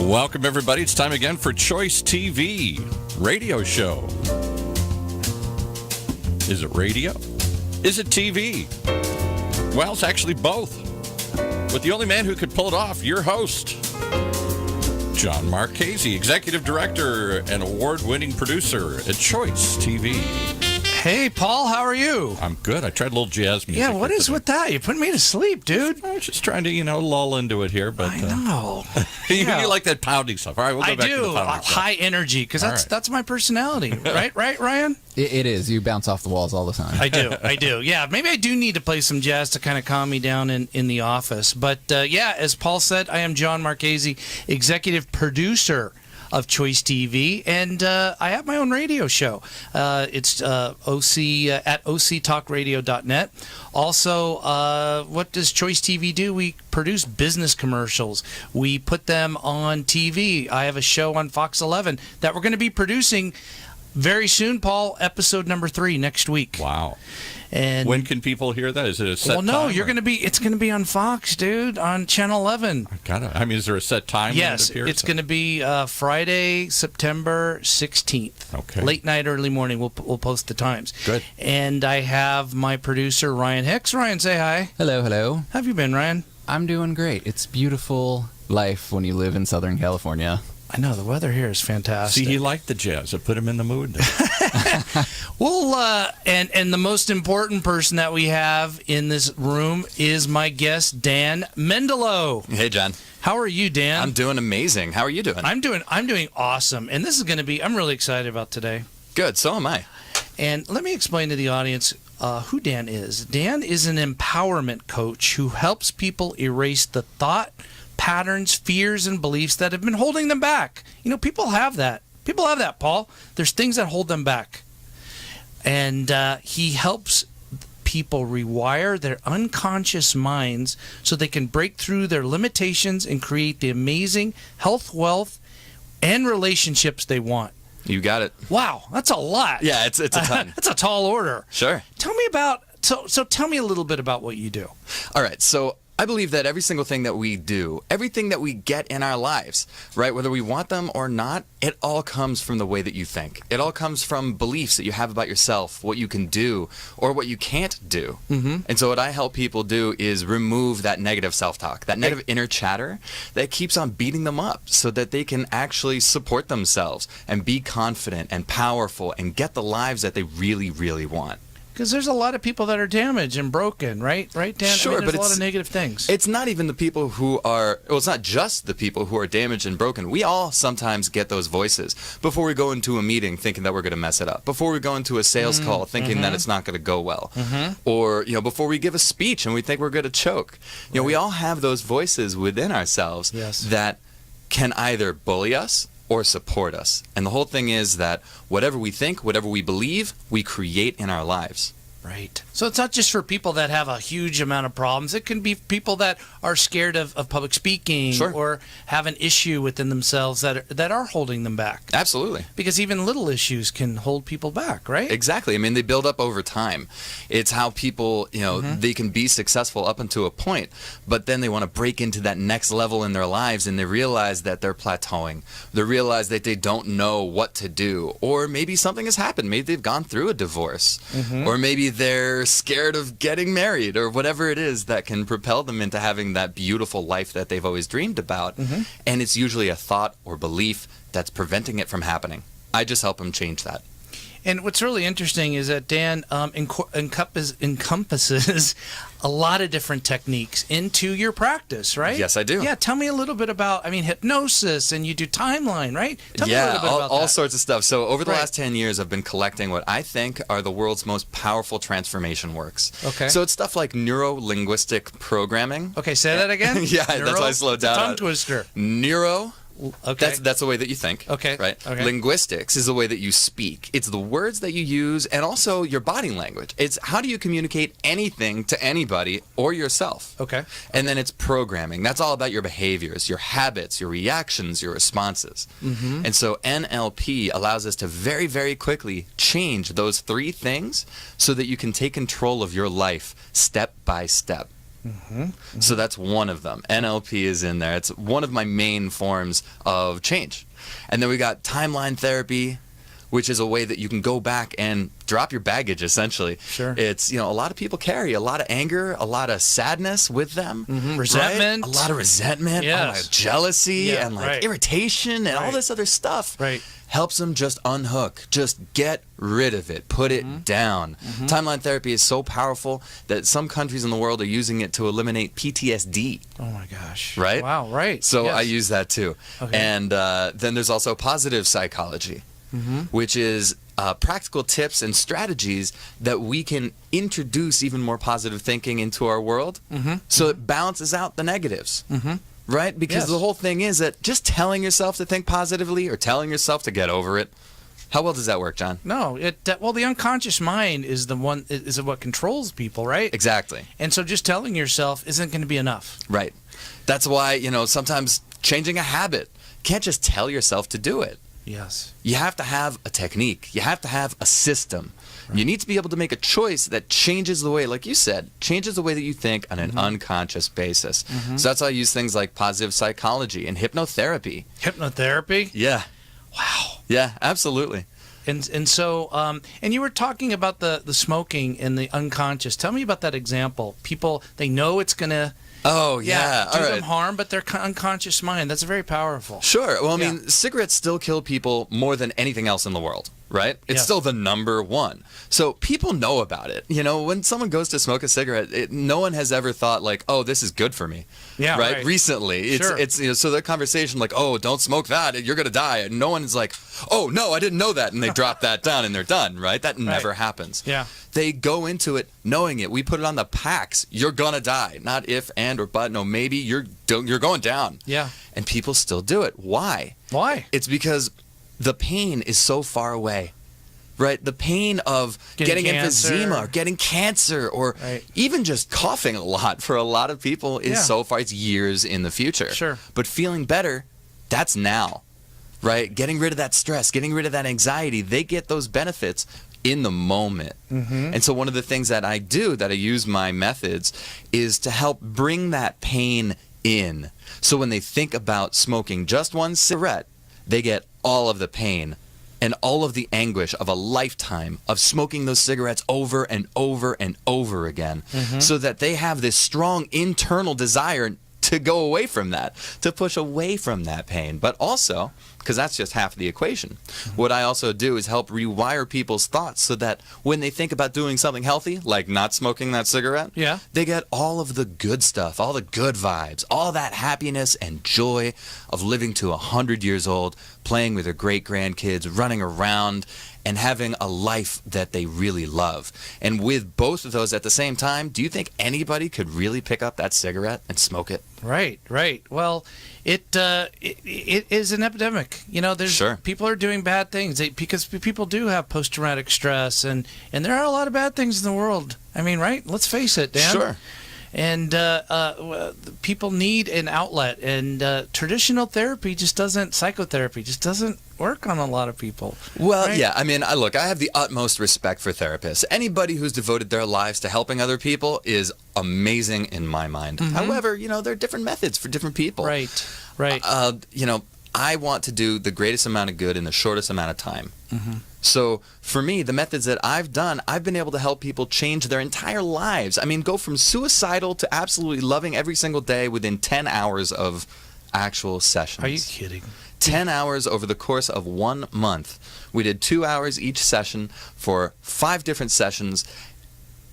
Welcome, everybody. It's time again for ChoiceTV Radio Show. Is it radio? Is it TV? Well, it's actually both. But the only man who could pull it off, your host, Jon Marchese, Executive Director and Award-winning Producer at ChoiceTV. Hey, Paul, how are you? I'm good. I tried a little jazz music. Yeah, what is today. with that? You put me to sleep, dude. I was just trying to, lull into it here. But I know. you like that pounding stuff. All right, we'll go back to the pounding stuff. High energy, because that's my personality. Right, Ryan? It is. You bounce off the walls all the time. I do. Yeah, maybe I do need to play some jazz to kind of calm me down in the office. But, as Paul said, I am Jon Marchese, Executive Producer of Choice TV, and I have my own radio show. It's OC at octalkradio.net. Also, what does Choice TV do? We produce business commercials. We put them on TV. I have a show on Fox 11 that we're going to be producing very soon, Paul. Episode number 3 next week. Wow. And when can people hear that? Is it a set time? Well, no, it's going to be on Fox, dude, on Channel 11. Is there a set time? Yes, when it appears? It's going to be Friday, September 16th. Okay. Late night, early morning. We'll post the times. Good. And I have my producer, Ryan Hicks. Ryan, say hi. Hello, hello. How have you been, Ryan? I'm doing great. It's beautiful life when you live in Southern California. I know, the weather here is fantastic. See, he liked the jazz. It put him in the mood. Well, and the most important person that we have in this room is my guest, Dan Mendilow. Hey, Jon. How are you, Dan? I'm doing amazing. How are you doing? I'm doing awesome. And this is going to be, I'm really excited about today. Good. So am I. And let me explain to the audience who Dan is. Dan is an empowerment coach who helps people erase the thought patterns, fears, and beliefs that have been holding them back. People have that. People have that, Paul. There's things that hold them back. And he helps people rewire their unconscious minds so they can break through their limitations and create the amazing health, wealth, and relationships they want. You got it. Wow, that's a lot. Yeah, it's a ton. That's a tall order. Sure. Tell me about, so tell me a little bit about what you do. All right, so I believe that every single thing that we do, everything that we get in our lives, right, whether we want them or not, it all comes from the way that you think. It all comes from beliefs that you have about yourself, what you can do or what you can't do. Mm-hmm. And so what I help people do is remove that negative self-talk, that negative inner chatter that keeps on beating them up so that they can actually support themselves and be confident and powerful and get the lives that they really, really want. Because there's a lot of people that are damaged and broken, right? Right, Dan? Sure, there's but a lot of negative things. It's not even the people who are, well, it's not just the people who are damaged and broken. We all sometimes get those voices before we go into a meeting thinking that we're going to mess it up, before we go into a sales call thinking that it's not going to go well, or, before we give a speech and we think we're going to choke. We all have those voices within ourselves that can either bully us or support us. And the whole thing is that whatever we think, whatever we believe, we create in our lives. Right. So it's not just for people that have a huge amount of problems. It can be people that are scared of public speaking or have an issue within themselves that are holding them back. Absolutely. Because even little issues can hold people back, right? Exactly. I mean, they build up over time. It's how people, they can be successful up until a point, but then they want to break into that next level in their lives and they realize that they're plateauing. They realize that they don't know what to do, or maybe something has happened. Maybe they've gone through a divorce, or maybe they're scared of getting married, or whatever it is that can propel them into having that beautiful life that they've always dreamed about. And it's usually a thought or belief that's preventing it from happening. I just help them change that. And what's really interesting is that Dan encompasses a lot of different techniques into your practice, right? Yes, I do. Yeah, tell me a little bit about, hypnosis, and you do timeline, right? Tell me a little bit about all that. Sorts of stuff. So over the last 10 years, I've been collecting what I think are the world's most powerful transformation works. Okay. So it's stuff like neuro-linguistic programming. Okay, say that again? That's why I slowed down. It's a tongue twister. Neuro. Okay. That's the way that you think. Okay. Right? Okay. Linguistics is the way that you speak. It's the words that you use and also your body language. It's how do you communicate anything to anybody or yourself. Okay. And then it's programming. That's all about your behaviors, your habits, your reactions, your responses. And so NLP allows us to very, very quickly change those 3 things so that you can take control of your life step by step. So that's one of them. NLP is in there. It's one of my main forms of change. And then we got timeline therapy, which is a way that you can go back and drop your baggage, essentially. Sure. It's, a lot of people carry a lot of anger, a lot of sadness with them. Resentment. Right? A lot of resentment, Yes. jealousy, Yeah, and right. irritation and all Right. this other stuff. Right. Helps them just unhook, just get rid of it, put it down. Timeline therapy is so powerful that some countries in the world are using it to eliminate PTSD. Oh my gosh. Right? Wow, right. So Yes. I use that too. Okay. And then there's also positive psychology, which is practical tips and strategies that we can introduce even more positive thinking into our world so it balances out the negatives. Right? Because Yes. the whole thing is that just telling yourself to think positively or telling yourself to get over it, how well does that work, John? No, well, the unconscious mind is what controls people, right? Exactly. And so just telling yourself isn't going to be enough. Right. That's why, sometimes changing a habit, you can't just tell yourself to do it. Yes. You have to have a technique. You have to have a system. You need to be able to make a choice that changes the way, like you said, changes the way that you think on an unconscious basis. So that's why I use things like positive psychology and hypnotherapy. Hypnotherapy? Yeah. Wow. Yeah, absolutely. And so and you were talking about the smoking and the unconscious. Tell me about that example. People, they know it's going to Oh, yeah. do All them right. harm, but their unconscious mind, that's very powerful. Sure. Well, I Yeah. mean, cigarettes still kill people more than anything else in the world, right? It's Yes. still the number one. So people know about it. When someone goes to smoke a cigarette, no one has ever thought like, oh, this is good for me. Yeah, right. Recently. Sure. So the conversation like, oh, don't smoke that, you're going to die. And no one's like, oh, no, I didn't know that. And they drop that down and they're done, right? That never happens. Yeah. They go into it knowing it. We put it on the packs. You're going to die. Not if, and, or but. No, maybe you're going down. Yeah. And people still do it. Why? Why? It's because the pain is so far away, right? The pain of Getting getting cancer. emphysema, or getting cancer, or Right. even just coughing a lot for a lot of people is Yeah. so far, it's years in the future. Sure. But feeling better, that's now, right? Getting rid of that stress, getting rid of that anxiety, they get those benefits in the moment. And so one of the things that I do, that I use my methods, is to help bring that pain in. So when they think about smoking just one cigarette, they get all of the pain and all of the anguish of a lifetime of smoking those cigarettes over and over and over again, so that they have this strong internal desire to go away from that, to push away from that pain. But also, because that's just half the equation, what I also do is help rewire people's thoughts so that when they think about doing something healthy, like not smoking that cigarette, Yeah. they get all of the good stuff, all the good vibes, all that happiness and joy of living to 100 years old, playing with their great-grandkids, running around, and having a life that they really love. And with both of those at the same time, do you think anybody could really pick up that cigarette and smoke it? Right, right. Well, it is an epidemic. There's Sure. people are doing bad things because people do have post-traumatic stress, and there are a lot of bad things in the world. I mean, right? Let's face it, Dan. Sure. And people need an outlet, and traditional therapy psychotherapy just doesn't work on a lot of people. Well, right? yeah, I mean, look, I have the utmost respect for therapists. Anybody who's devoted their lives to helping other people is amazing in my mind. However, there are different methods for different people. Right, right. I want to do the greatest amount of good in the shortest amount of time. So for me, the methods that I've done, I've been able to help people change their entire lives. I mean, go from suicidal to absolutely loving every single day within 10 hours of actual sessions. Are you kidding? 10 hours over the course of 1 month. We did 2 hours each session for 5 different sessions.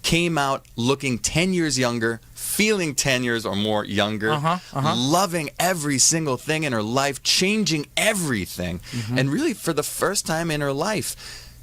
Came out looking 10 years younger, feeling 10 years or more younger, loving every single thing in her life, changing everything. And really, for the first time in her life,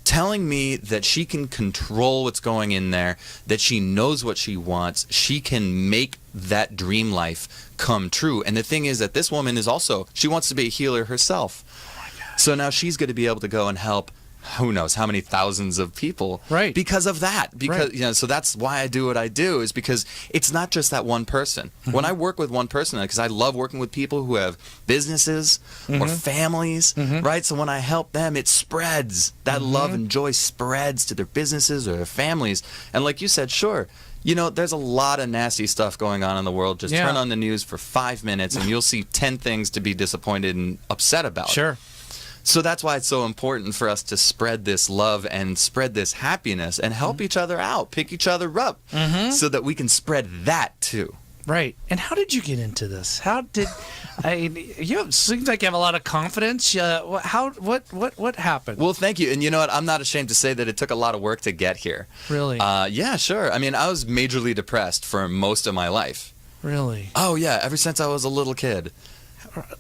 telling me that she can control what's going in there, that she knows what she wants, she can make that dream life come true. And the thing is that this woman is also, she wants to be a healer herself. Oh my God. So now she's going to be able to go and help who knows how many thousands of people, right? Because of that. Because right. So that's why I do what I do, is because it's not just that one person. When I work with one person, because I love working with people who have businesses or families, right? So when I help them, it spreads. That love and joy spreads to their businesses or their families. And like you said, sure, You know, there's a lot of nasty stuff going on in the world. Just turn on the news for 5 minutes and you'll see 10 things to be disappointed and upset about. Sure. So that's why it's so important for us to spread this love and spread this happiness and help each other out, pick each other up, so that we can spread that too. Right. And how did you get into this? How did seems like you have a lot of confidence. What happened? Well, thank you. And you know what? I'm not ashamed to say that it took a lot of work to get here. Really? Yeah, sure. I mean, I was majorly depressed for most of my life. Really? Oh, yeah. Ever since I was a little kid.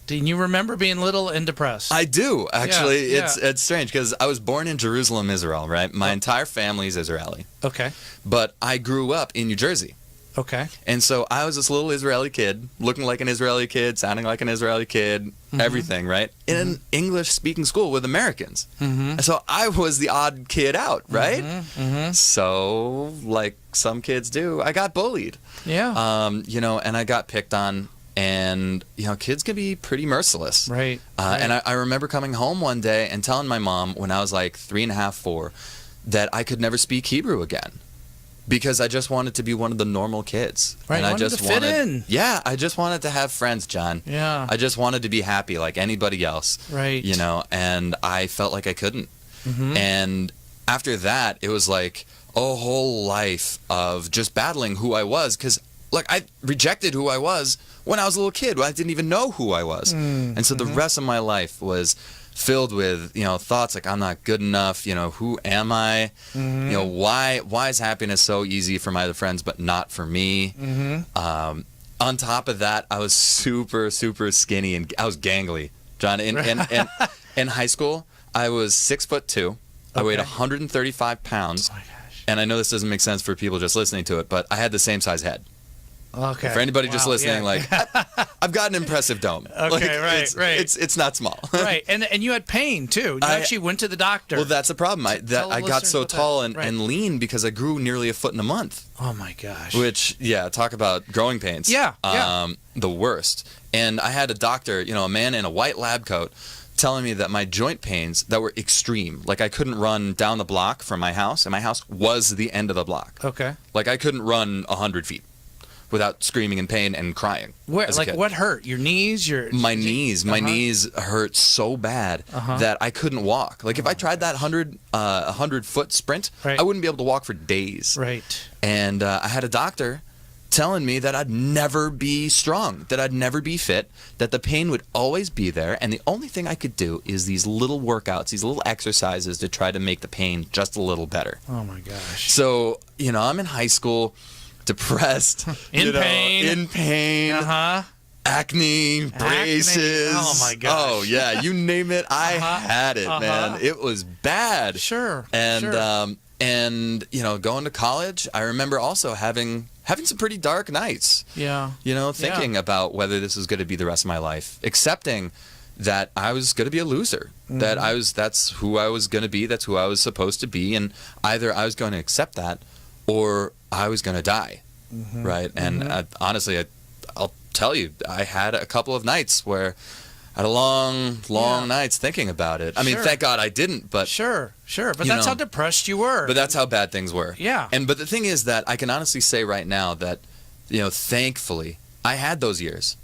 Do you remember being little and depressed? I do, actually. Yeah. It's strange because I was born in Jerusalem, Israel, right? My entire family is Israeli. Okay. But I grew up in New Jersey. Okay. And so I was this little Israeli kid, looking like an Israeli kid, sounding like an Israeli kid, everything, right? In an English-speaking school with Americans. And so I was the odd kid out, right? So, like some kids do, I got bullied. Yeah. You know, and I got picked on. And, you know, kids can be pretty merciless. Right. And I remember coming home one day and telling my mom when I was like 3.5, 4, that I could never speak Hebrew again. Because I just wanted to be one of the normal kids. Right, and you I wanted just to fit in. Yeah, I just wanted to have friends, John. Yeah. I just wanted to be happy like anybody else. Right. You know, and I felt like I couldn't. And after that, it was like a whole life of just battling who I was. Because, like, I rejected who I was when I was a little kid. I didn't even know who I was. And so the rest of my life was filled with, you know, thoughts like I'm not good enough, you know, who am I? You know, why is happiness so easy for my other friends but not for me? On top of that, I was super, super skinny and I was gangly, John. In high school, I was 6'2". I weighed 135 pounds. Oh my gosh. And I know this doesn't make sense for people just listening to it, but I had the same size head. Okay. For anybody just listening, like, I've got an impressive dome. Okay, like, right. It's not small. Right, and you had pain too. You actually went to the doctor. Well, that's a problem. I got so tall and lean because I grew nearly a foot in a month. Oh my gosh. Which, talk about growing pains. Yeah. The worst. And I had a doctor, you know, a man in a white lab coat, telling me that my joint pains that were extreme, like I couldn't run down the block from my house, and my house was the end of the block. Okay. Like I couldn't run 100 feet without screaming in pain and crying. Where, like, what hurt? Your knees? My knees. My knees hurt so bad that I couldn't walk. Like if I tried that 100-foot sprint, I wouldn't be able to walk for days. Right. And I had a doctor telling me that I'd never be strong, that I'd never be fit, that the pain would always be there, and the only thing I could do is these little workouts, these little exercises to try to make the pain just a little better. Oh my gosh. So, you know, I'm in high school, depressed, in pain, acne, braces. Oh my gosh. Oh yeah, you name it, I had it, man. It was bad. Sure. And and you know, going to college, I remember also having some pretty dark nights. Yeah. You know, thinking about whether this was going to be the rest of my life, accepting that I was going to be a loser, that's who I was going to be, that's who I was supposed to be, and either I was going to accept that or I was going to die, right? And honestly, I'll tell you, I had a couple of nights where I had a long nights thinking about it. I mean, thank God I didn't, but... Sure. But that's how depressed you were. But that's how bad things were. Yeah. But the thing is that I can honestly say right now that, you know, thankfully, I had those years.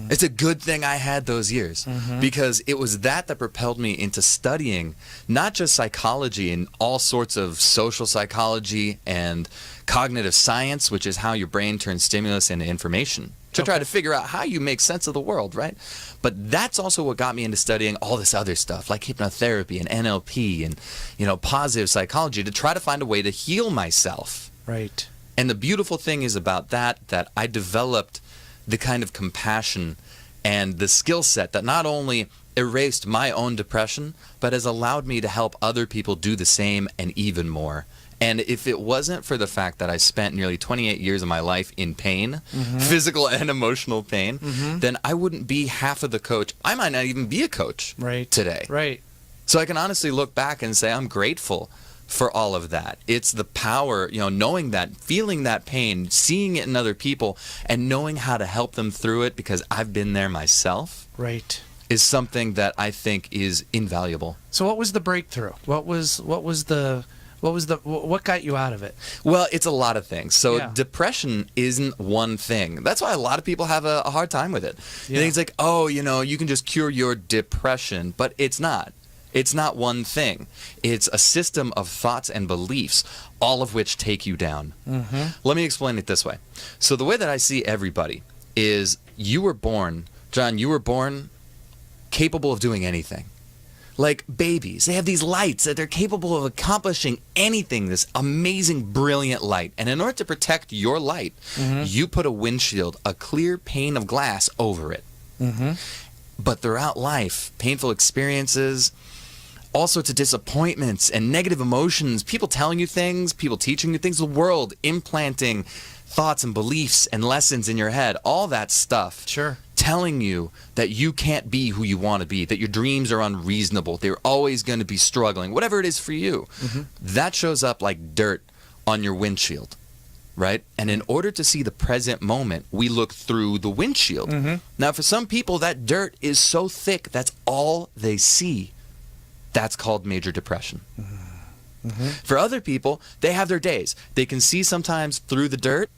It's a good thing I had those years because it was that propelled me into studying not just psychology and all sorts of social psychology and cognitive science, which is how your brain turns stimulus into information to try to figure out how you make sense of the world, right? But that's also what got me into studying all this other stuff like hypnotherapy and NLP and, you know, positive psychology to try to find a way to heal myself. Right. And the beautiful thing is about that I developed the kind of compassion and the skill set that not only erased my own depression, but has allowed me to help other people do the same and even more. And if it wasn't for the fact that I spent nearly 28 years of my life in pain, physical and emotional pain, then I wouldn't be half of the coach. I might not even be a coach today. Right. So I can honestly look back and say I'm grateful for all of that. It's the power, you know, knowing that, feeling that pain, seeing it in other people, and knowing how to help them through it because I've been there myself. Right. Is something that I think is invaluable. So what was the breakthrough? What was the What got you out of it? Well, it's a lot of things. So Yeah. depression isn't one thing. That's why a lot of people have a hard time with it. Yeah. It's like, oh, you can just cure your depression, but it's not. It's not one thing. It's a system of thoughts and beliefs, all of which take you down. Mm-hmm. Let me explain it this way. So the way that I see everybody is you were born capable of doing anything. Like babies, they have these lights that they're capable of accomplishing anything, this amazing, brilliant light. And in order to protect your light, you put a windshield, a clear pane of glass over it. Mm-hmm. But throughout life, painful experiences, all sorts of disappointments and negative emotions, people telling you things, people teaching you things, the world implanting thoughts and beliefs and lessons in your head, all that stuff. Sure. Telling you that you can't be who you want to be, that your dreams are unreasonable, they're always going to be struggling, whatever it is for you. That shows up like dirt on your windshield, right? And in order to see the present moment, we look through the windshield. Now, for some people, that dirt is so thick, that's all they see. That's called major depression. For other people, they have their days. They can see sometimes through the dirt,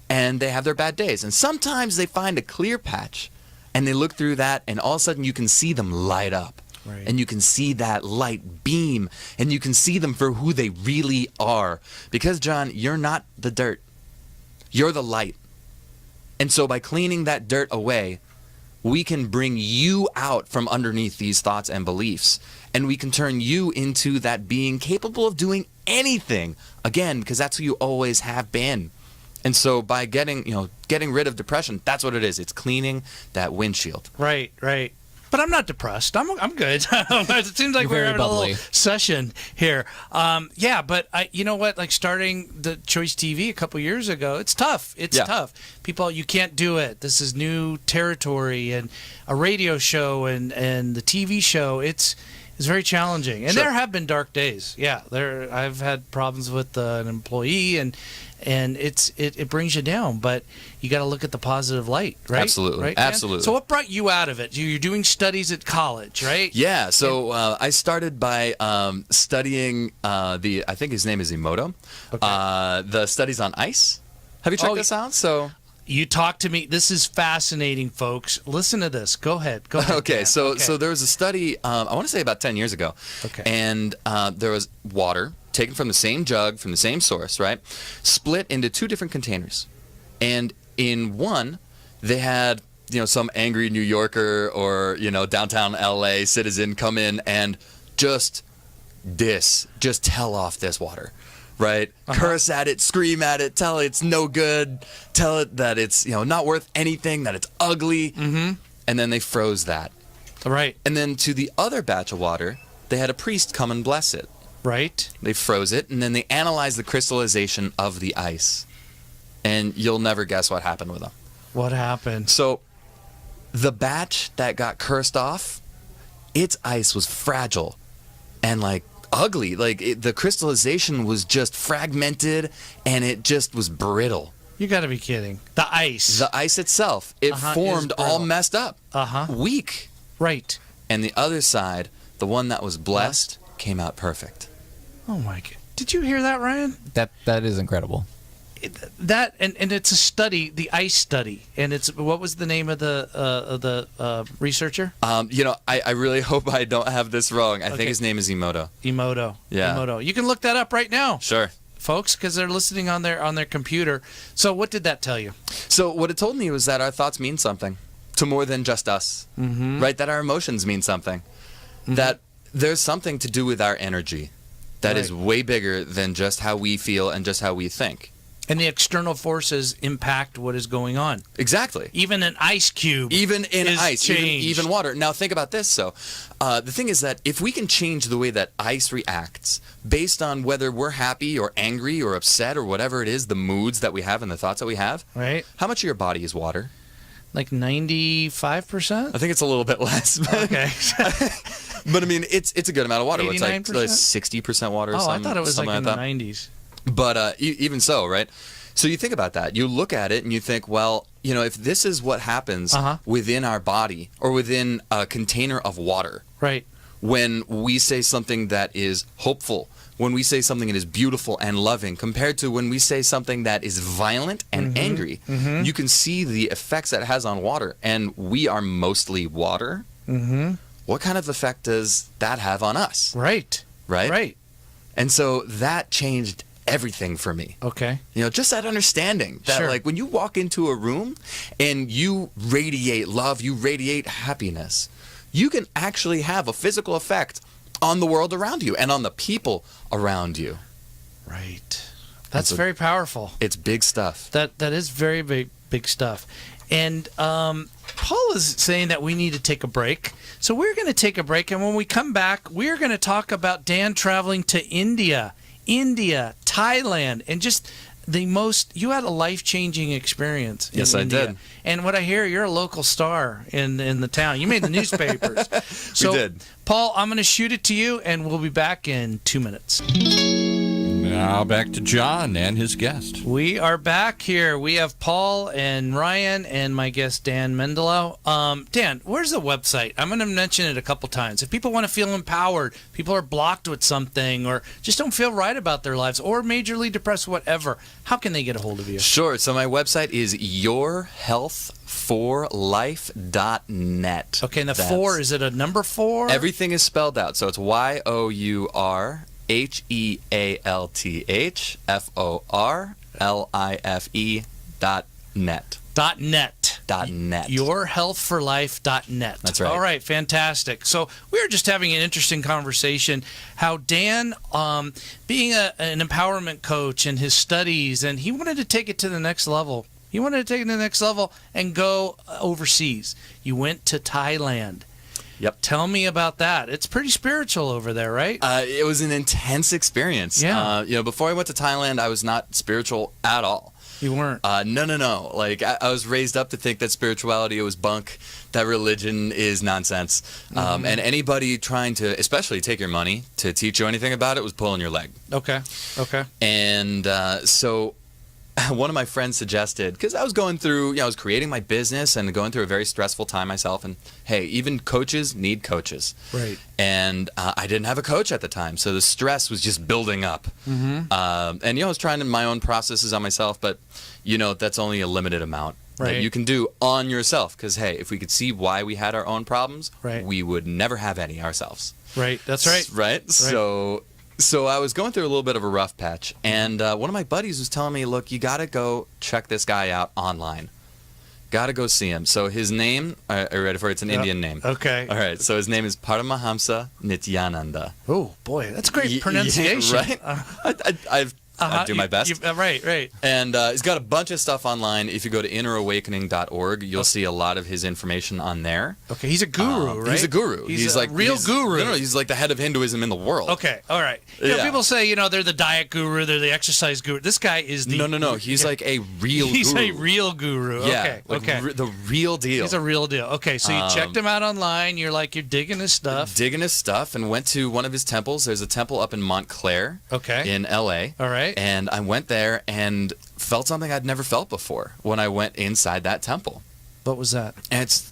and they have their bad days. And sometimes they find a clear patch, and they look through that, and all of a sudden you can see them light up. Right. And you can see that light beam, and you can see them for who they really are. Because, John, you're not the dirt. You're the light. And so by cleaning that dirt away, we can bring you out from underneath these thoughts and beliefs. And we can turn you into that being capable of doing anything. Again, because that's who you always have been. And so by getting rid of depression, that's what it is. It's cleaning that windshield. Right. But I'm not depressed. I'm good. It seems like You're we're very having a bubbly. little session here. But you know what? Like starting the Choice TV a couple years ago, it's tough. It's tough. People, you can't do it. This is new territory, and a radio show and the TV show. It's very challenging, and Sure. there have been dark days. Yeah, I've had problems with an employee, and it brings you down. But you got to look at the positive light, right? Absolutely. Right, Dan? Absolutely. So what brought you out of it? You're doing studies at college, right? Yeah, so I started by studying I think his name is Emoto, the studies on ice. Have you checked this out? So You talk to me. This is fascinating, folks. Listen to this. Go ahead. Okay, Dan. so there was a study, I want to say about 10 years ago. Okay. And there was water taken from the same jug, from the same source, right? Split into two different containers. And in one, they had, some angry New Yorker or, downtown LA citizen come in and just tell off this water. Right? Curse at it, scream at it, tell it it's no good, tell it that it's, not worth anything, that it's ugly. And then they froze that. Right. And then to the other batch of water, they had a priest come and bless it. Right. They froze it, and then they analyzed the crystallization of the ice. And you'll never guess what happened with them. What happened? So the batch that got cursed off, its ice was fragile and ugly. The crystallization was just fragmented, and it just was brittle. You got to be kidding. The ice. The ice itself, it formed is all brittle. messed up. Weak. Right. And the other side, the one that was blessed, came out perfect. Oh my God. Did you hear that, Ryan? That is incredible. That and it's a study, the ice study, and it's what was the name of the researcher? I really hope I don't have this wrong. I think his name is Emoto. Emoto. Yeah. Emoto. You can look that up right now, Sure. folks, because they're listening on their computer. So what did that tell you? So what it told me was that our thoughts mean something to more than just us, right? That our emotions mean something, that there's something to do with our energy that is way bigger than just how we feel and just how we think. And the external forces impact what is going on. Exactly. Even an ice cube. Even in is ice, changed. even water. Now think about this. So the thing is that if we can change the way that ice reacts based on whether we're happy or angry or upset or whatever it is, the moods that we have and the thoughts that we have, Right. how much of your body is water? Like 95%? I think it's a little bit less. Okay. But I mean, it's a good amount of water. It's like 89%? 60% water or Oh, something. I thought it was like in the that. 90s. But even so, right? So you think about that. You look at it and you think, well, if this is what happens within our body or within a container of water, Right. when we say something that is hopeful, when we say something that is beautiful and loving, compared to when we say something that is violent and angry. You can see the effects that it has on water, and we are mostly water. What kind of effect does that have on us? Right. Right? And so that changed everything for me. Okay. You know, just that understanding that like when you walk into a room and you radiate love, you radiate happiness, you can actually have a physical effect on the world around you and on the people around you. Right. That's very powerful. It's big stuff. That is very big stuff. And Paul is saying that we need to take a break. So we're going to take a break, and when we come back, we're going to talk about Dan traveling to India, Thailand, and just you had a life-changing experience in India. I did. And what I hear, you're a local star in the town. You made the newspapers. So, we did. Paul, I'm going to shoot it to you, and we'll be back in 2 minutes. Now back to John and his guest. We are back here. We have Paul and Ryan and my guest Dan Mendilow. Dan, where's the website? I'm going to mention it a couple times. If people want to feel empowered, people are blocked with something, or just don't feel right about their lives, or majorly depressed, whatever, how can they get a hold of you? Sure. So my website is yourhealthforlife.net. Okay, and the 4, is it a number 4? Everything is spelled out. So it's YOURHEALTHFORLIFE.net. .net. Yourhealthforlife.net. That's right. All right, fantastic. So we were just having an interesting conversation how Dan, being an empowerment coach and his studies, and he wanted to take it to the next level. He wanted to take it to the next level and go overseas. You went to Thailand. Yep. Tell me about that. It's pretty spiritual over there, right? It was an intense experience. Yeah. Before I went to Thailand, I was not spiritual at all. You weren't? No. Like, I was raised up to think that spirituality was bunk, that religion is nonsense. And anybody trying to, especially take your money to teach you anything about it, was pulling your leg. Okay. And so one of my friends suggested, because I was going through, I was creating my business and going through a very stressful time myself. And hey, even coaches need coaches. Right. And I didn't have a coach at the time, so the stress was just building up. And I was trying my own processes on myself, but that's only a limited amount that you can do on yourself. Because hey, if we could see why we had our own problems, we would never have any ourselves. Right. That's right. Right. So I was going through a little bit of a rough patch, and one of my buddies was telling me, look, you got to go check this guy out online. Got to go see him. So his name, are you ready for it? It's an Indian name. Okay. All right, so his name is Paramahamsa Nithyananda. Oh, boy, that's great pronunciation. Right? I do my best. Right. And he's got a bunch of stuff online. If you go to innerawakening.org, you'll see a lot of his information on there. Okay, he's a guru, right? He's a guru. He's like real guru. No, he's like the head of Hinduism in the world. Okay, all right. People say, they're the diet guru, they're the exercise guru. This guy is the... No. He's like a real guru. He's a real guru. Yeah, okay. The real deal. He's a real deal. Okay, so you checked him out online. You're digging his stuff. And went to one of his temples. There's a temple up in Montclair. Okay. In L.A. All right. And I went there and felt something I'd never felt before when I went inside that temple. What was that? And it's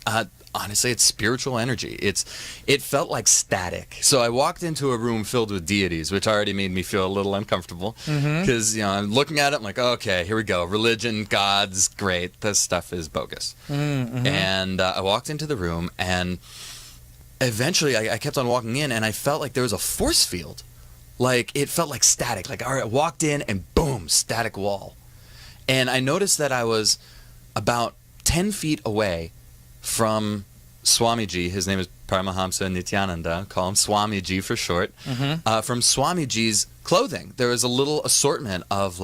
honestly, it's spiritual energy. It felt like static. So I walked into a room filled with deities, which already made me feel a little uncomfortable because I'm looking at it. I'm like, okay, here we go. Religion, gods, great. This stuff is bogus. And I walked into the room, and eventually I kept on walking in, and I felt like there was a force field. Like, it felt like static. Like, all right, I walked in, and boom, static wall. And I noticed that I was about 10 feet away from Swamiji. His name is Paramahamsa Nithyananda. Call him Swamiji for short. From Swamiji's clothing. There was a little assortment of,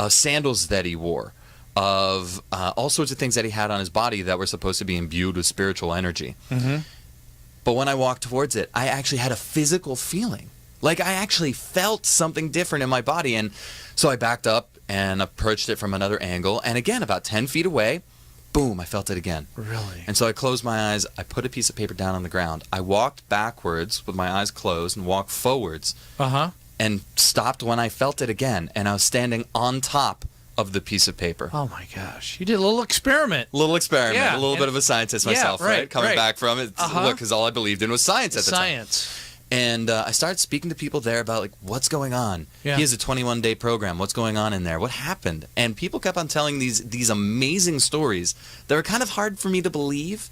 sandals that he wore, of all sorts of things that he had on his body that were supposed to be imbued with spiritual energy. But when I walked towards it, I actually had a physical feeling. Like, I actually felt something different in my body. And so I backed up and approached it from another angle. And again, about 10 feet away, boom, I felt it again. Really? And so I closed my eyes. I put a piece of paper down on the ground. I walked backwards with my eyes closed and walked forwards. And stopped when I felt it again. And I was standing on top of the piece of paper. Oh my gosh! You did a little experiment. A little experiment, Yeah, a little bit of a scientist myself, right? Coming back from it, look, because all I believed in was science at the time. Science. And I started speaking to people there about, like, what's going on. Yeah. He has a 21-day program. What's going on in there? What happened? And people kept on telling these amazing stories that were kind of hard for me to believe.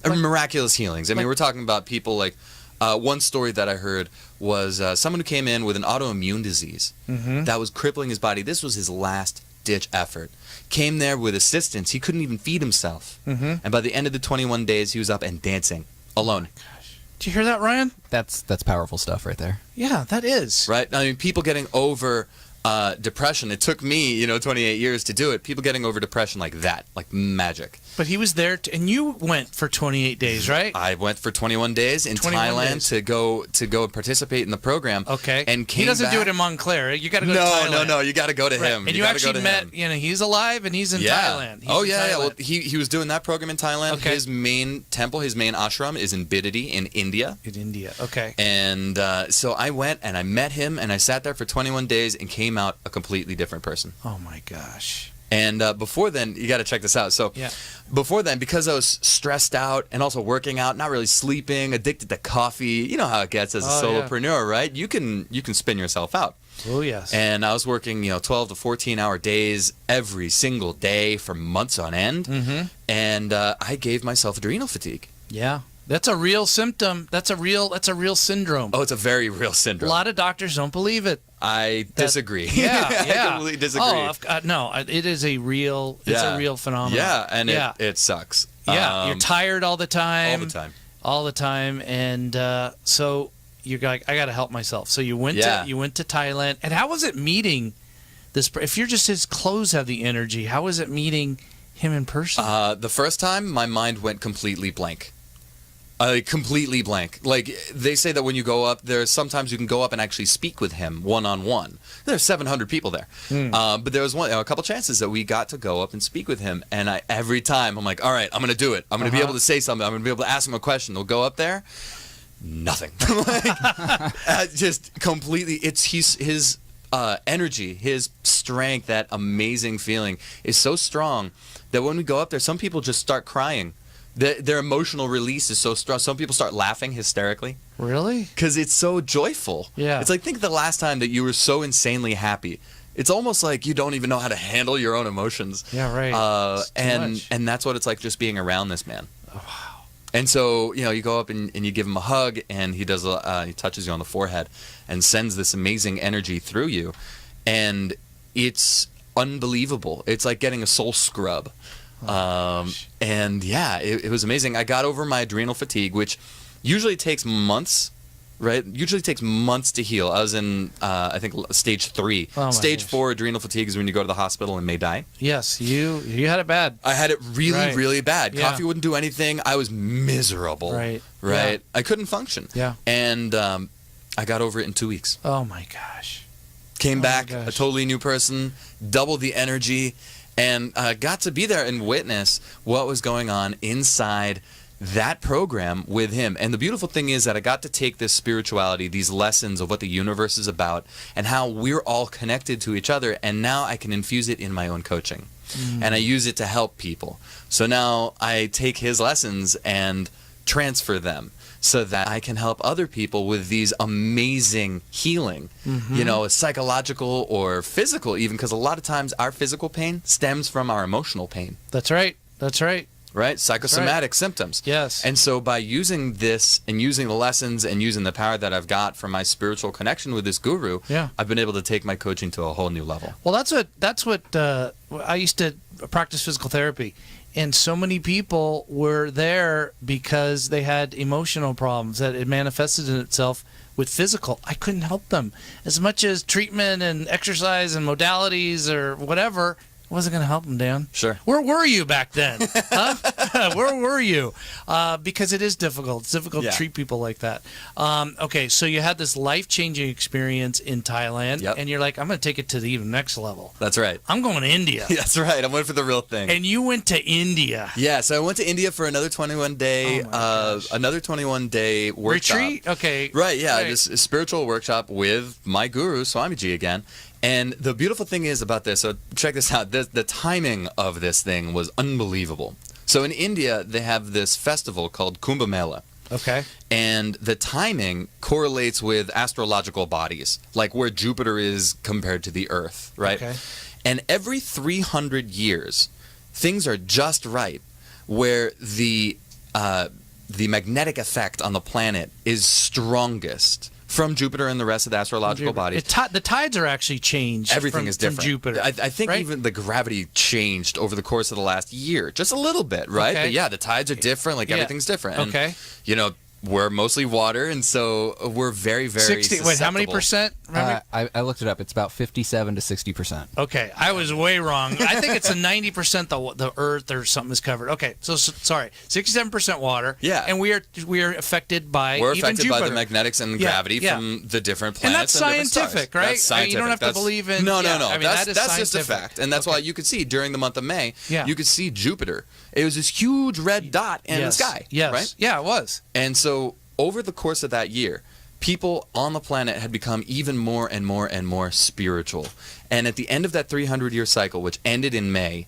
Miraculous healings. I mean, we're talking about people like, one story that I heard was someone who came in with an autoimmune disease that was crippling his body. This was his last-ditch effort. Came there with assistance. He couldn't even feed himself. And by the end of the 21 days, he was up and dancing alone. Did you hear that, Ryan? That's powerful stuff right there. Yeah, that is. Right? I mean, people getting over depression. It took me, 28 years to do it. People getting over depression like that, like magic. But he was there, and you went for 28 days, right? I went for 21 days in 21 Thailand days. to go and participate in the program. Okay. And came he doesn't back. do it in Montclair. You got to go to Thailand. No. You got to go to him. And you gotta actually go to met, him. he's alive and he's in Thailand. He's in Yeah. Well, Thailand. he was doing that program in Thailand. Okay. His main temple, his main ashram is in Bidadi in India. In India. Okay. And so I went and I met him and I sat there for 21 days and came out a completely different person. Oh my gosh. And before then, you got to check this out. So before then, because I was stressed out and also working out, not really sleeping, addicted to coffee, you know how it gets as a solopreneur, right? You can spin yourself out. Oh, yes. And I was working, 12 to 14-hour days every single day for months on end. And I gave myself adrenal fatigue. Yeah. That's a real symptom. That's a real syndrome. Oh, it's a very real A syndrome. lot of doctors don't believe it. I disagree. Yeah, I completely disagree. Oh, no, it is a real phenomenon. Yeah, and it sucks. Yeah, you're tired all the time. All the time. And so you're like, I got to help myself. So you went to Thailand. And how was it meeting this? If you're just his clothes have the energy, how was it meeting him in person? The first time, my mind went completely blank. Completely blank. Like, they say that when you go up, sometimes you can go up and actually speak with him one-on-one. There's 700 people there. But there was a couple chances that we got to go up and speak with him. And every time, I'm like, all right, I'm going to do it. I'm going to be able to say something. I'm going to be able to ask him a question. We'll go up there. Nothing. Just completely, it's his energy, his strength, that amazing feeling is so strong that when we go up there, some people just start crying. Their emotional release is so strong. Some people start laughing hysterically. Really? Because it's so joyful. Yeah. It's like, think of the last time that you were so insanely happy. It's almost like you don't even know how to handle your own emotions. Yeah, right. And that's what it's like just being around this man. Oh, wow. And so, you go up and you give him a hug, and he touches you on the forehead and sends this amazing energy through you. And it's unbelievable. It's like getting a soul scrub. And it was amazing. I got over my adrenal fatigue, which usually takes months, right? Usually takes months to heal. I was in, I think, stage 3. Stage 4 adrenal fatigue is when you go to the hospital and may die. Yes, you had it bad. I had it really, really bad. Yeah. Coffee wouldn't do anything. I was miserable. Right. Right. Yeah. I couldn't function. Yeah. And I got over it in 2 weeks. Oh my gosh. Came back a totally new person, double the energy. And got to be there and witness what was going on inside that program with him. And the beautiful thing is that I got to take this spirituality, these lessons of what the universe is about, and how we're all connected to each other. And now I can infuse it in my own coaching. And I use it to help people. So now I take his lessons and transfer them, so that I can help other people with these amazing healing, psychological or physical even, because a lot of times our physical pain stems from our emotional pain. That's right. Right? Psychosomatic symptoms. Yes. And so by using this and using the lessons and using the power that I've got from my spiritual connection with this guru, I've been able to take my coaching to a whole new level. Well, that's what I used to practice physical therapy. And so many people were there because they had emotional problems that it manifested in itself with physical. I couldn't help them. As much as treatment and exercise and modalities or whatever, it wasn't going to help them, Dan. Sure. Where were you back then? Huh? Where were you? Because it is difficult. It's difficult to treat people like that. Okay, so you had this life-changing experience in Thailand, and you're like, I'm going to take it to the even next level. That's right. I'm going to India. That's right. I went for the real thing. And you went to India. Yeah, so I went to India for another 21-day workshop. Retreat? Okay. Right, yeah, this spiritual workshop with my guru, Swamiji, again. And the beautiful thing is about this, so check this out, the timing of this thing was unbelievable. So in India, they have this festival called Kumbh Mela. Okay. And the timing correlates with astrological bodies, like where Jupiter is compared to the Earth, right? Okay. And every 300 years, things are just right where the magnetic effect on the planet is strongest from Jupiter and the rest of the astrological bodies. The tides are actually changed. Everything is different. From Jupiter. I think right? even the gravity changed over the course of the last year, just a little bit, right? Okay. But yeah, the tides are different. Like everything's different. And, okay. You know, we're mostly water, and so we're very, very 60. Wait, how many percent? I looked it up. It's about 57 to 60%. Okay, I was way wrong. I think it's a 90% the Earth or something is covered. Okay, so sorry, 67% water. Yeah, and we are affected by we're even affected Jupiter. by the magnetics and gravity from the different planets. And that's scientific, right? That's scientific. You don't have to believe in. No. I mean, that's that is just a fact, and that's why you could see during the month of May. Yeah. You could see Jupiter. It was this huge red dot in the sky. Yes. Right. Yeah, it was. And so over the course of that year, people on the planet had become even more and more and more spiritual. And at the end of that 300-year cycle, which ended in May,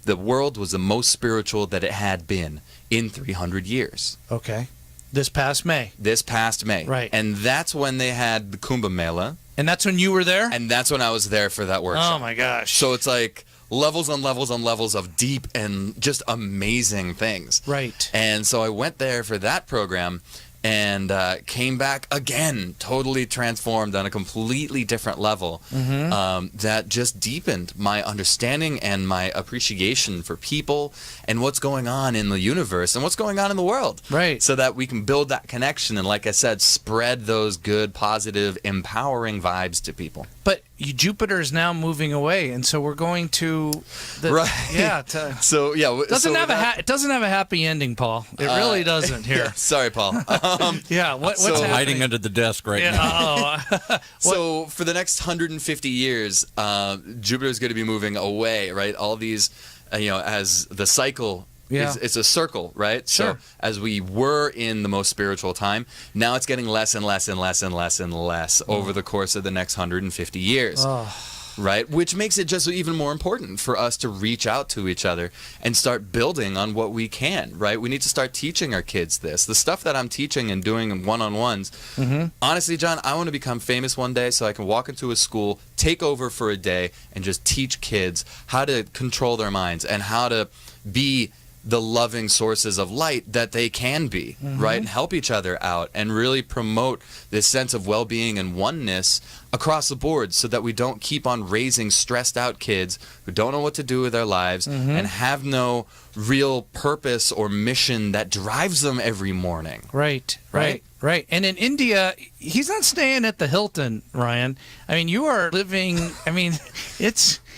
the world was the most spiritual that it had been in 300 years. Okay. This past May. Right. And that's when they had the Kumbh Mela. And that's when you were there? And that's when I was there for that workshop. Oh, my gosh. So it's like levels on levels on levels of deep and just amazing things. Right. And so I went there for that program and came back again, totally transformed on a completely different level. That just deepened my understanding and my appreciation for people and what's going on in the universe and what's going on in the world. Right. So that we can build that connection and, like I said, spread those good, positive, empowering vibes to people. But Jupiter is now moving away, and so we're going to right. Yeah. So yeah, it doesn't have a happy ending, Paul. It really doesn't here. Yeah, sorry, Paul. What's happening? Hiding under the desk right now. So for the next 150 years, Jupiter is going to be moving away, right? All these, as the cycle. Yeah. It's a circle, right? Sure. So as we were in the most spiritual time, now it's getting less and less and less and less and less over the course of the next 150 years. Right? Which makes it just even more important for us to reach out to each other and start building on what we can, right? We need to start teaching our kids this. The stuff that I'm teaching and doing in one-on-ones, honestly, John, I want to become famous one day so I can walk into a school, take over for a day, and just teach kids how to control their minds and how to be the loving sources of light that they can be, right? And help each other out and really promote this sense of well-being and oneness across the board so that we don't keep on raising stressed out kids who don't know what to do with their lives and have no real purpose or mission that drives them every morning. Right. And in India, he's not staying at the Hilton, Ryan. I mean, you are living,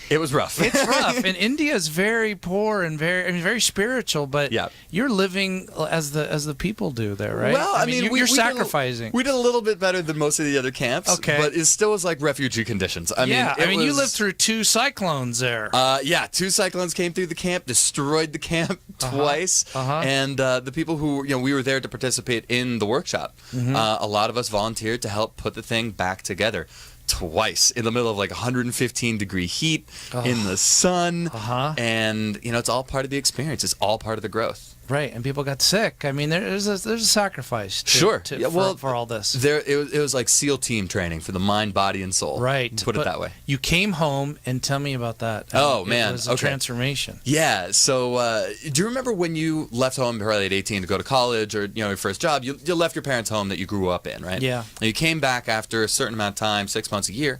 It was rough. It's rough. And India is very poor and very spiritual, but you're living as the people do there, right? Well, I mean, you're sacrificing. We did a little bit better than most of the other camps, but it still was like refugee conditions. You lived through 2 cyclones there. 2 cyclones came through the camp, destroyed the camp twice, and the people who we were there to participate in the workshop. A lot of us volunteered to help put the thing back together. Twice in the middle of like 115-degree heat in the sun, and it's all part of the experience. It's all part of the growth. Right, and people got sick. I mean, there's a sacrifice. For all this. It was like SEAL team training for the mind, body, and soul. Right. Put it that way. You came home, and tell me about that. Man, it was a transformation. Yeah. So, do you remember when you left home probably at 18 to go to college or your first job? You left your parents' home that you grew up in, right? Yeah. And you came back after a certain amount of time, 6 months, a year.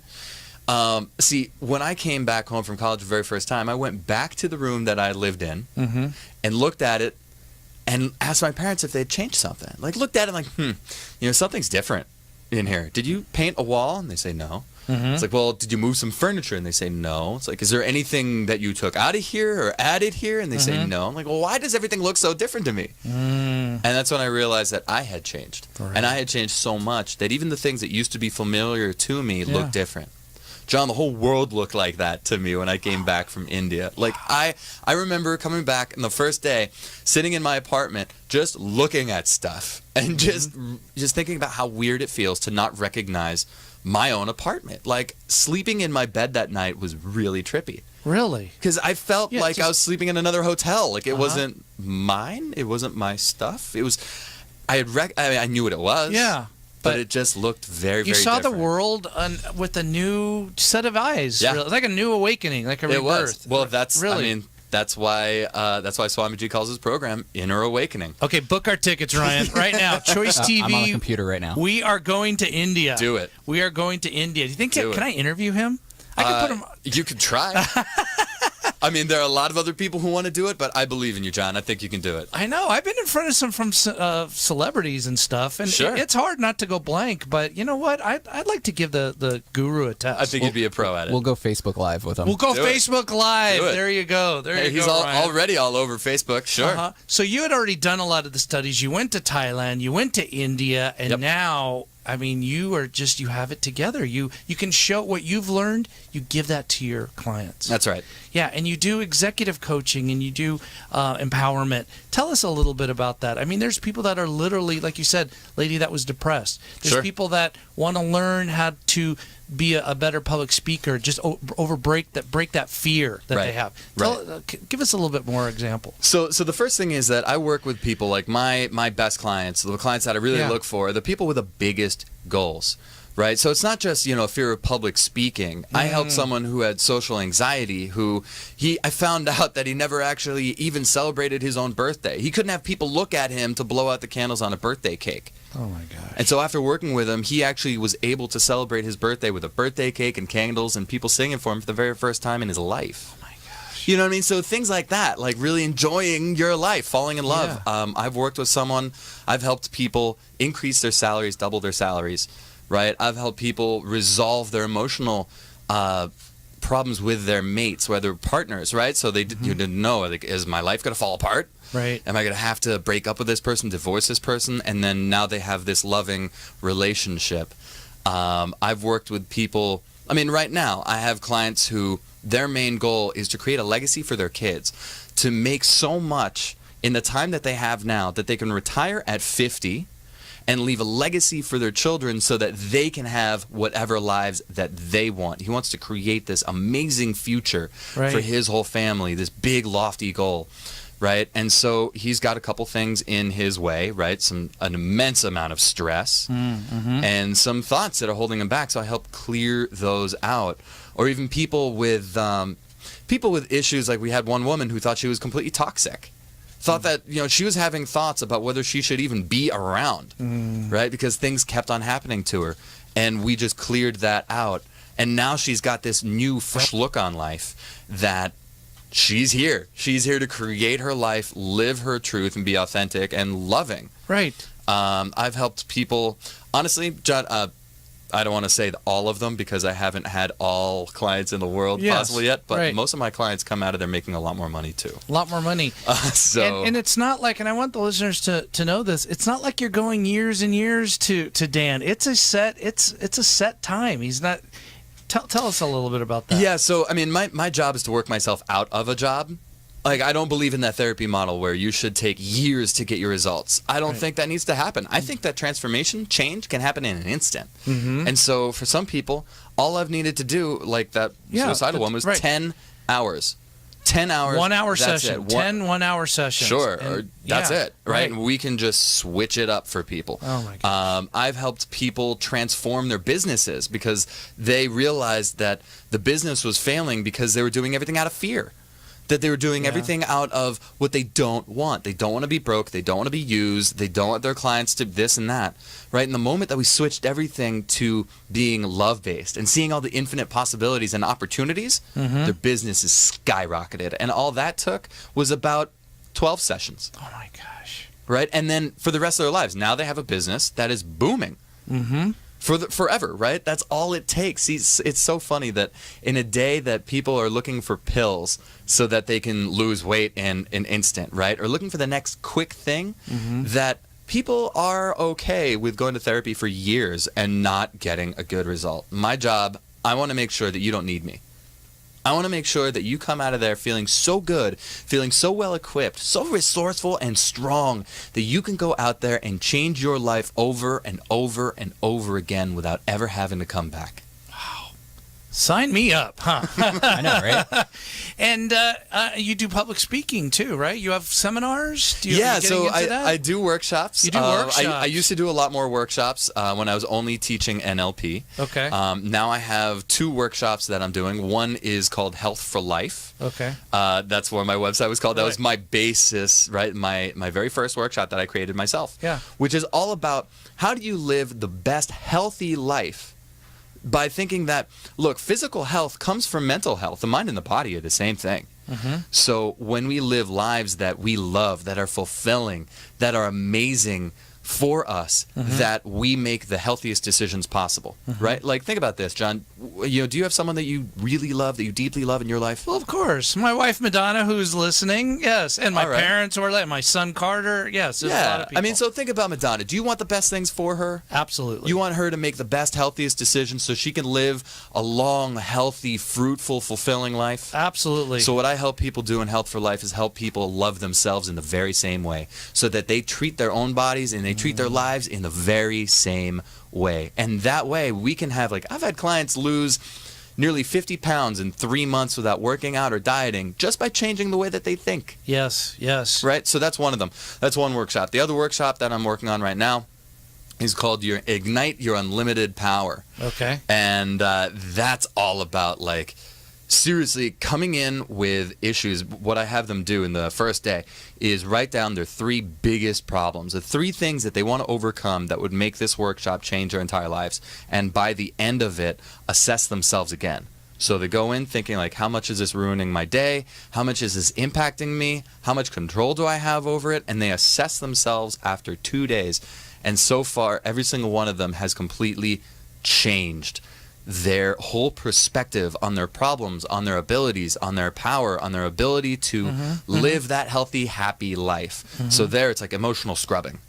See, when I came back home from college the very first time, I went back to the room that I lived in and looked at it and asked my parents if they'd changed something. Like, looked at it like, something's different in here. Did you paint a wall? And they say no. It's like, well, did you move some furniture? And they say no. It's like, is there anything that you took out of here or added here? And they say no. I'm like, well, why does everything look so different to me? And that's when I realized that I had changed. Right. And I had changed so much that even the things that used to be familiar to me looked different. John, the whole world looked like that to me when I came back from India. Like, I remember coming back on the first day, sitting in my apartment, just looking at stuff and just thinking about how weird it feels to not recognize my own apartment. Like, sleeping in my bed that night was really trippy. Really? Because I felt like I was sleeping in another hotel. Like, it wasn't mine. It wasn't my stuff. It was, I knew what it was. Yeah. But it just looked very, very You saw different. the world with a new set of eyes. Yeah. Really. Like a new awakening, like a rebirth. It was. Well, that's, really. I mean, that's why Swamiji calls his program Inner Awakening. Okay, book our tickets, Ryan, right now. Choice TV. I'm on the computer right now. We are going to India. Do it. We are going to India. Do you think? Do Can it. I interview him? I can put him. You could try. I mean, there are a lot of other people who want to do it, but I believe in you, John. I think you can do it. I know. I've been in front of some celebrities and stuff, and Sure. it's hard not to go blank. But you know what? I'd like to give the guru a test. I think you'd be a pro at it. We'll go Facebook Live with him. We'll go Do it. Facebook Live. Do it. There you go. There you he's go. Ryan. already all over Facebook. Sure. So you had already done a lot of the studies. You went to Thailand. You went to India, and Yep. now, I mean, you have it together. You can show what you've learned. You give that to your clients. That's right. Yeah, and you do executive coaching and you do empowerment. Tell us a little bit about that. I mean, there's people that are literally, like you said, lady that was depressed. There's Sure. people that want to learn how to be a better public speaker, just break that fear that they Right. have. Right. Give us a little bit more example. So the first thing is that I work with people like my best clients, the clients that I really look for, are the people with the biggest goals. Right? So it's not just, a fear of public speaking. I helped someone who had social anxiety I found out that he never actually even celebrated his own birthday. He couldn't have people look at him to blow out the candles on a birthday cake. Oh my gosh. And so after working with him, he actually was able to celebrate his birthday with a birthday cake and candles and people singing for him for the very first time in his life. Oh my gosh. You know what I mean? So things like that, like really enjoying your life, falling in love. Yeah. I've worked with someone, I've helped people increase their salaries, double their salaries, right? I've helped people resolve their emotional problems with their mates, whether partners, right? So you didn't know, like, is my life going to fall apart? Right. Am I going to have to break up with this person, divorce this person? And then now they have this loving relationship. I've worked with people, I mean, right now, I have clients who their main goal is to create a legacy for their kids, to make so much in the time that they have now that they can retire at 50 and leave a legacy for their children so that they can have whatever lives that they want. He wants to create this amazing future Right. for his whole family, this big, lofty goal. Right, and so he's got a couple things in his way, right? An immense amount of stress and some thoughts that are holding him back. So I help clear those out. Or even people with issues, like we had one woman who thought she was completely toxic. Thought that she was having thoughts about whether she should even be around, right? Because things kept on happening to her, and we just cleared that out. And now she's got this new, fresh look on life that. She's here. She's here to create her life, live her truth, and be authentic and loving. Right. I've helped people, honestly, John, I don't want to say all of them because I haven't had all clients in the world possibly yet, but right. most of my clients come out of there making a lot more money too. A lot more money. And it's not like, and I want the listeners to know this, it's not like you're going years and years to Dan. It's a set time. He's not... Tell us a little bit about that. Yeah, so, I mean, my job is to work myself out of a job. Like, I don't believe in that therapy model where you should take years to get your results. I don't think that needs to happen. I think that transformation, change, can happen in an instant. And so, for some people, all I've needed to do, like that suicidal one, was 10 house. 10 hours. 1 hour that's session. it. 10 1 hour sessions. Sure. And, that's it, right? right? And we can just switch it up for people. Oh, my gosh. I've helped people transform their businesses because they realized that the business was failing because they were doing everything out of fear. That they were doing everything out of what they don't want. They don't want to be broke. They don't want to be used. They don't want their clients to this and that. Right? And the moment that we switched everything to being love-based and seeing all the infinite possibilities and opportunities, their business is skyrocketed. And all that took was about 12 sessions. Oh, my gosh. Right? And then for the rest of their lives, now they have a business that is booming. Forever, right? That's all it takes. It's so funny that in a day that people are looking for pills so that they can lose weight in an instant, right? Or looking for the next quick thing, that people are okay with going to therapy for years and not getting a good result. My job, I want to make sure that you don't need me. I want to make sure that you come out of there feeling so good, feeling so well equipped, so resourceful and strong that you can go out there and change your life over and over and over again without ever having to come back. Sign me up, huh? I know, right? And you do public speaking too, right? You have seminars? Do you So I do workshops. You do workshops. I used to do a lot more workshops when I was only teaching NLP. Okay. Now I have 2 workshops that I'm doing. One is called Health for Life. Okay. That's what my website was called. That Right. was my basis, right? My very first workshop that I created myself. Yeah. Which is all about how do you live the best healthy life by thinking that, look, physical health comes from mental health. The mind and the body are the same thing. So when we live lives that we love, that are fulfilling, that are amazing for us, that we make the healthiest decisions possible, right? Like, think about this, John. Do you have someone that you really love, that you deeply love in your life? Well, of course. My wife, Madonna, who's listening, yes. And my All right. parents, or my son, Carter, yes. There's a lot of people. I mean, so think about Madonna. Do you want the best things for her? Absolutely. You want her to make the best, healthiest decisions so she can live a long, healthy, fruitful, fulfilling life? Absolutely. So what I help people do in Health for Life is help people love themselves in the very same way, so that they treat their own bodies and they treat their lives in the very same way. And that way we can have, like, I've had clients lose nearly 50 pounds in 3 months without working out or dieting just by changing the way that they think. Yes, yes. Right? So that's one of them. That's one workshop. The other workshop that I'm working on right now is called Ignite Your Unlimited Power. Okay. And that's all about, like, seriously coming in with issues. What I have them do in the first day is write down their 3 biggest problems, the 3 things that they want to overcome that would make this workshop change their entire lives. And by the end of it, assess themselves again. So they go in thinking, like, how much is this ruining my day? How much is this impacting me? How much control do I have over it? And they assess themselves after 2 days. And so far, every single one of them has completely changed their whole perspective on their problems, on their abilities, on their power, on their ability to live that healthy, happy life. So there, it's like emotional scrubbing.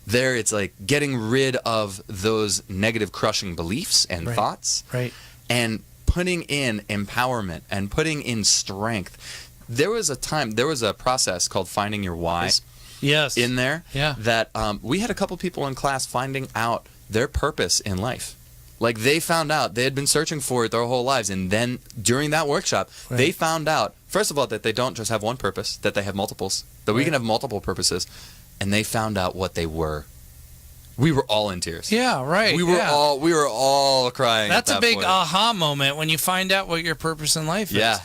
There, it's like getting rid of those negative, crushing beliefs and thoughts, Right. and putting in empowerment and putting in strength. There was a process called Finding Your Why Yes. in there. Yeah. That we had a couple people in class finding out their purpose in life. Like, they found out, they had been searching for it their whole lives, and then during that workshop, they found out, first of all, that they don't just have one purpose, that they have multiples, that we can have multiple purposes, and they found out what they were. We were all in tears. Yeah, right. We were all crying. That's at a that big point. aha moment when you find out what your purpose in life is. Yeah.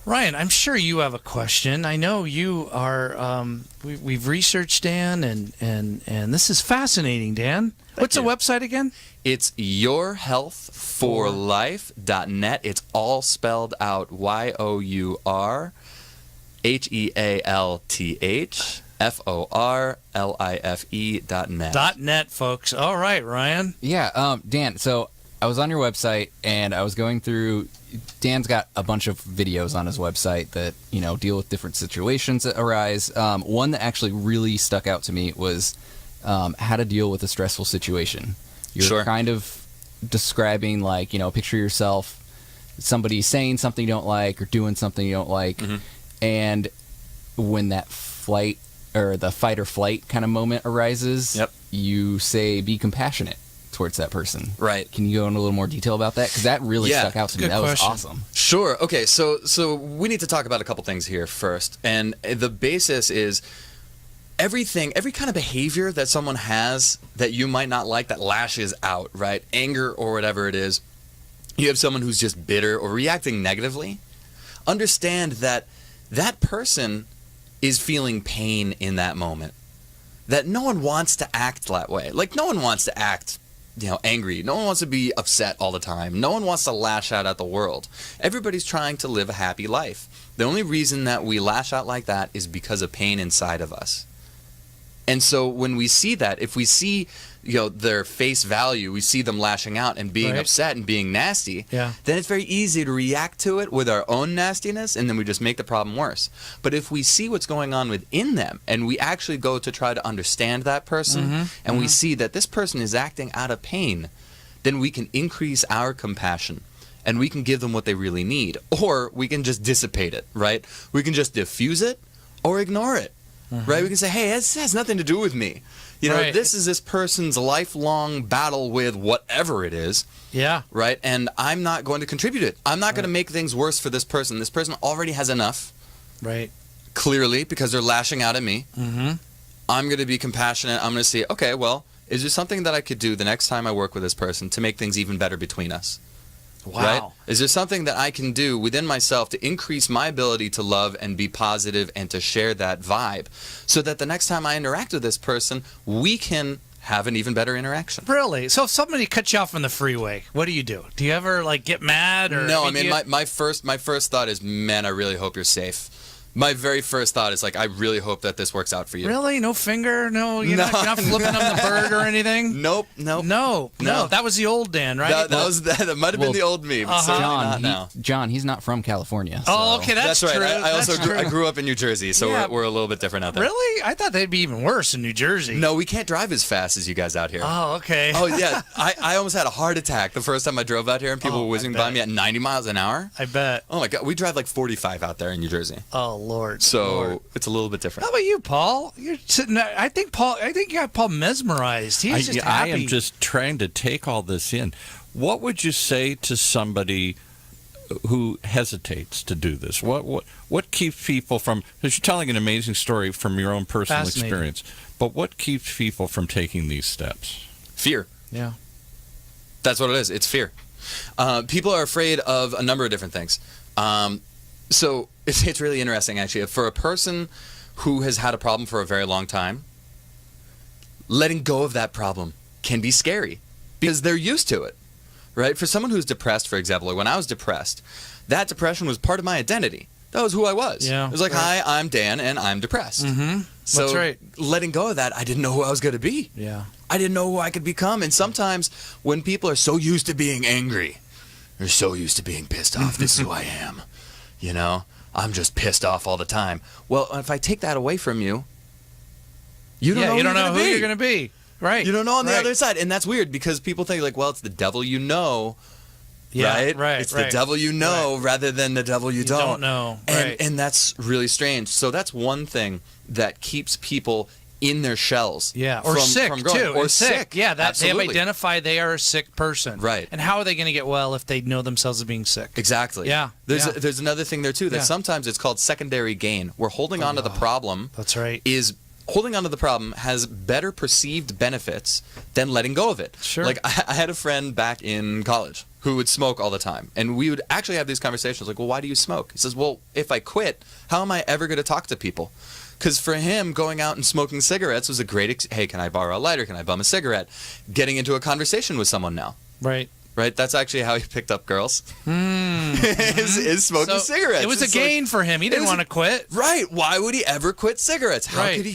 Ryan, I'm sure you have a question. I know you are. We've researched Dan, and this is fascinating, Dan. What's the website again? It's yourhealthforlife.net. It's all spelled out yourhealthforlife.net. .net, folks. All right, Ryan. Yeah, Dan, so I was on your website and I was going through. Dan's got a bunch of videos on his website that, deal with different situations that arise. One that actually really stuck out to me was how to deal with a stressful situation. You're kind of describing, like, picture yourself, somebody saying something you don't like or doing something you don't like, and when that flight or the fight or flight kind of moment arises, you say, be compassionate towards that person. Right. Can you go into a little more detail about that? Because that really stuck out to me. Good That question. was awesome. Sure. Okay, so we need to talk about a couple things here first. And the basis is every kind of behavior that someone has that you might not like, that lashes out, right? Anger or whatever it is. You have someone who's just bitter or reacting negatively. Understand that that person is feeling pain in that moment. That no one wants to act that way. Like, no one wants to act angry. No one wants to be upset all the time. No one wants to lash out at the world. Everybody's trying to live a happy life. The only reason that we lash out like that is because of pain inside of us. And so when we see that, if we see their face value, we see them lashing out and being upset and being nasty, then it's very easy to react to it with our own nastiness, and then we just make the problem worse. But if we see what's going on within them, and we actually go to try to understand that person, and we see that this person is acting out of pain, then we can increase our compassion. and we can give them what they really need, or we can just dissipate it, right? We can just diffuse it or ignore it, right? We can say, hey, this has nothing to do with me. You know, Right. this is this person's lifelong battle with whatever it is, Yeah. right? And I'm not going to contribute it. I'm not going to make things worse for this person. This person already has enough, Right. clearly, because they're lashing out at me. Mm-hmm. I'm going to be compassionate. I'm going to see, okay, well, is there something that I could do the next time I work with this person to make things even better between us? Wow. Right? Is there something that I can do within myself to increase my ability to love and be positive and to share that vibe so that the next time I interact with this person, we can have an even better interaction? Really? So if somebody cuts you off on the freeway, what do you do? Do you ever like get mad or? No, I do mean, you- my first thought is, man, I really hope you're safe. My very first thought is like, I really hope that this works out for you. Really? No finger? No, you're No, not flipping on the bird or anything? Nope. No. That was the old Dan, right? That might have been the old me, but certainly not now. John, he's not from California. Oh, so- okay, that's right. true. I also That's grew, I true. grew up in New Jersey, so Yeah. we're a little bit different out there. Really? I thought they'd be even worse in New Jersey. No, we can't drive as fast as you guys out here. Oh, okay. Oh, yeah. I almost had a heart attack the first time I drove out here, and people Oh, were whizzing I by bet. me at 90 miles an hour. I bet. Oh, my God. We drive like 45 out there in New Jersey. Oh, Lord. So Lord. it's a little bit different. How about you, Paul? You're sitting there. I think you got Paul mesmerized. He's just I happy. am just trying to take all this in. What would you say to somebody who hesitates to do this? What keeps people from? Because you're telling an amazing story from your own personal Fascinating. experience, but what keeps people from taking these steps? Fear. Yeah. That's what it is. It's fear. People are afraid of a number of different things. So it's really interesting, actually. For a person who has had a problem for a very long time, letting go of that problem can be scary because they're used to it, right? For someone who's depressed, for example, like when I was depressed, that depression was part of my identity. That was who I was. Yeah, It was like, right. hi, I'm Dan, and I'm depressed. Mm-hmm. So That's right. letting go of that, I didn't know who I was going to be. Yeah. I didn't know who I could become. And sometimes when people are so used to being angry, they're so used to being pissed off, this is who I am. You know, I'm just pissed off all the time. Well, if I take that away from you, you don't know who you're going to be. Right. You don't know on the Right. other side. And that's weird because people think like, well, it's the devil you know. Yeah, right? right, It's right. the devil you know rather than the devil you don't. know. And, Right. and that's really strange. So that's one thing that keeps people in their shells. Yeah, or from sick growing. Too. Or And sick. Yeah, that they have Absolutely. identified they are a sick person. Right. And how are they going to get well if they know themselves as being sick? Exactly. Yeah, There's yeah. there's another thing there too that Yeah. sometimes it's called secondary gain. We're holding on to the problem. That's right. Holding on to the problem has better perceived benefits than letting go of it. Sure. Like I had a friend back in college who would smoke all the time, and we would actually have these conversations like, well, why do you smoke? He says, well, if I quit, how am I ever going to talk to people? Because for him, going out and smoking cigarettes was a great hey, can I borrow a lighter? Can I bum a cigarette? Getting into a conversation with someone now. Right. Right? That's actually how he picked up girls. is smoking So cigarettes. it was a It's like- gain for him. He didn't was want to quit. Right. Why would he ever quit cigarettes? How Right. could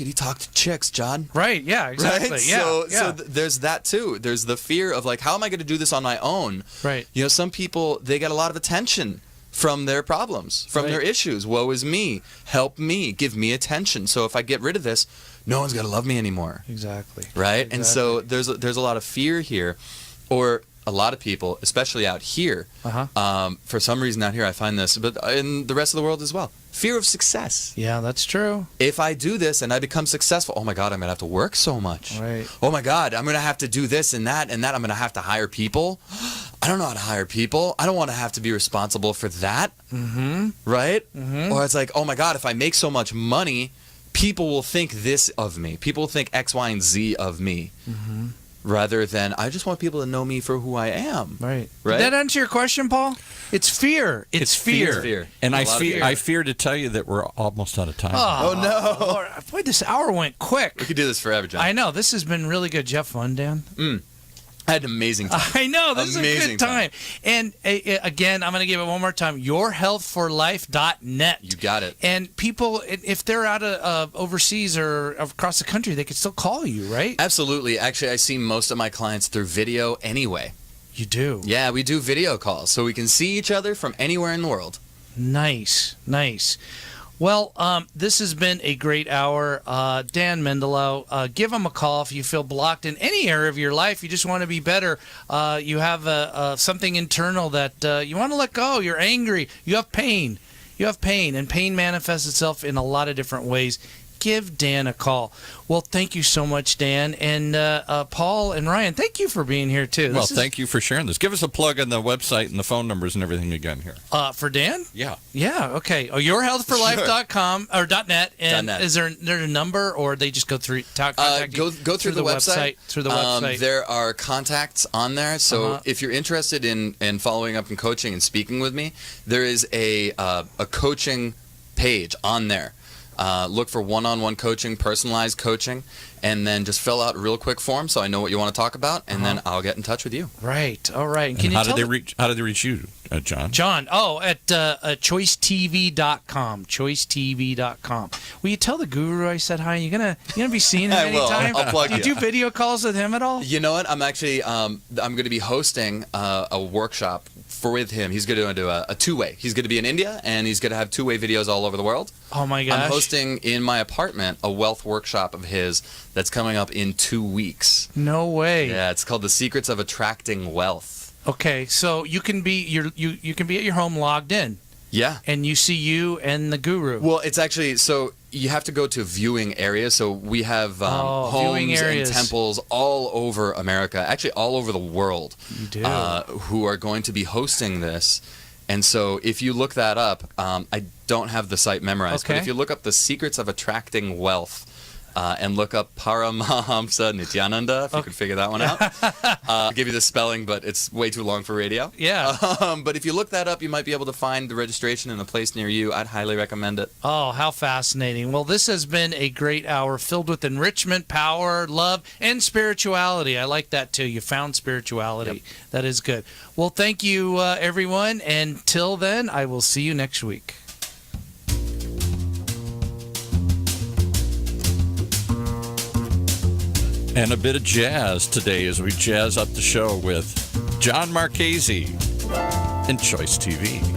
he talk to chicks, John? Right. Yeah. Exactly. Right? Yeah. So, yeah. so there's that too. There's the fear of like, how am I going to do this on my own? Right. You know, some people, they get a lot of attention from their problems, from Right. their issues. Woe is me. Help me. Give me attention. So if I get rid of this, no one's going to love me anymore. Exactly. Right? And so there's a lot of fear here, or a lot of people, especially out here. For some reason out here, I find this, but in the rest of the world as well. Fear of success. Yeah, that's true. If I do this and I become successful, oh my God, I'm going to have to work so much. Right. Oh my God, I'm going to have to do this and that and that. I'm going to have to hire people. I don't know how to hire people. I don't want to have to be responsible for that. Mm-hmm. Right? Mhm. Or it's like, oh my God, if I make so much money, people will think this of me. People will think X, Y, and Z of me. Mm-hmm. Rather than, I just want people to know me for who I am. Right. Right? Did that answer your question, Paul? It's fear. It's fear. It's fear. And A I lot of fear, fear. I fear to tell you that we're almost out of time. Oh, no. Lord. Boy, this hour went quick. We could do this forever, John. I know. This has been really good. Jeff, fun, Dan? I had an amazing time. I know. This is a Amazing good time. And again, I'm going to give it one more time. YourHealthForLife.net. You got it. And people, if they're out of overseas or across the country, they could still call you, right? Absolutely. Actually, I see most of my clients through video anyway. You do. Yeah, we do video calls so we can see each other from anywhere in the world. Nice. Well, this has been a great hour. Dan Mendilow, give him a call if you feel blocked in any area of your life. You just want to be better. You have something internal that you want to let go. You're angry. You have pain. And pain manifests itself in a lot of different ways. Give Dan a call. Well, thank you so much, Dan. And Paul and Ryan, thank you for being here, too. Thank you for sharing this. Give us a plug on the website and the phone numbers and everything again here. For Dan? Yeah. Yeah, okay. Oh, yourhealthforlife.com or .net. And .net. is there a number, or they just go through go through the website. Through the website. There are contacts on there. So if you're interested in following up and coaching and speaking with me, there is a coaching page on there. Look for one-on-one coaching, personalized coaching, and then just fill out a real quick form so I know what you want to talk about, and then I'll get in touch with you. Right. All right. And how did they reach you, John? John. Oh, at ChoiceTV.com. ChoiceTV.com. Will you tell the guru I said hi? You gonna be seeing him anytime? I'll plug you. Do you do video calls with him at all? You know what? I'm actually I'm going to be hosting a workshop with him. He's going to do a two-way. He's going to be in India, and he's going to have two-way videos all over the world. Oh my gosh. I'm hosting in my apartment a wealth workshop of his that's coming up in 2 weeks. No way. Yeah, it's called The Secrets of Attracting Wealth. Okay, so you can be you can be at your home logged in. Yeah. And you see you and the guru. Well, it's actually, so you have to go to viewing areas. So we have homes and temples all over America, actually all over the world, you do. Who are going to be hosting this. And so if you look that up, I don't have the site memorized, but if you look up The Secrets of Attracting Wealth, and look up Paramahamsa Nithyananda, if you could figure that one out. I'll give you the spelling, but it's way too long for radio. Yeah. But if you look that up, you might be able to find the registration in a place near you. I'd highly recommend it. Oh, how fascinating. Well, this has been a great hour filled with enrichment, power, love, and spirituality. I like that, too. You found spirituality. Yep. That is good. Well, thank you, everyone. And till then, I will see you next week. And a bit of jazz today as we jazz up the show with Jon Marchese and Choice TV.